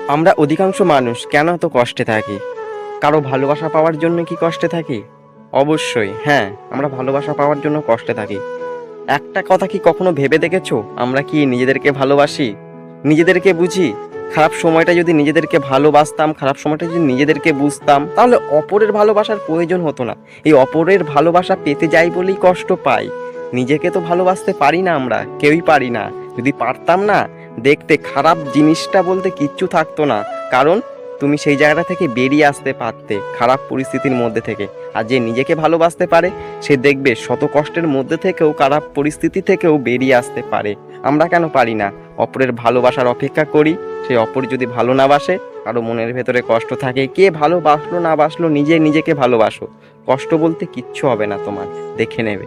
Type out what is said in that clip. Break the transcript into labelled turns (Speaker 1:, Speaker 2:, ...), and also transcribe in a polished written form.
Speaker 1: আমরা অধিকাংশ মানুষ কেন এত কষ্টে থাকি? কারো ভালোবাসা পাওয়ার জন্য কি কষ্টে থাকি? অবশ্যই হ্যাঁ, আমরা ভালোবাসা পাওয়ার জন্য কষ্টে থাকি। একটা কথা কি কখনো ভেবে দেখেছো, আমরা কি নিজেদেরকে ভালোবাসি? নিজেদেরকে বুঝি? খারাপ সময়টা যদি নিজেদেরকে ভালোবাসতাম, খারাপ সময়টা যদি নিজেদেরকে বুঝতাম, তাহলে অপরের ভালোবাসার প্রয়োজন হতো না। এই অপরের ভালোবাসা পেতে যাই বলেই কষ্ট পাই। নিজেকে তো ভালোবাসতে পারি না, আমরা কেউই পারি না। যদি পারতাম না, দেখতে খারাপ জিনিসটা বলতে কিচ্ছু থাকতো না। কারণ তুমি সেই জায়গাটা থেকে বেরিয়ে আসতে পারতে, খারাপ পরিস্থিতির মধ্যে থেকে। আর যে নিজেকে ভালোবাসতে পারে, সে দেখবে শত কষ্টের মধ্যে থেকেও, খারাপ পরিস্থিতি থেকেও বেরিয়ে আসতে পারে। আমরা কেন পারি না? অপরের ভালোবাসার অপেক্ষা করি। সে অপর যদি ভালো না বাসে, কারো মনের ভেতরে কষ্ট থাকে, কে ভালোবাসলো না বাসলো, নিজে নিজেকে ভালোবাসো। কষ্ট বলতে কিচ্ছু হবে না তোমার, দেখে নেবে।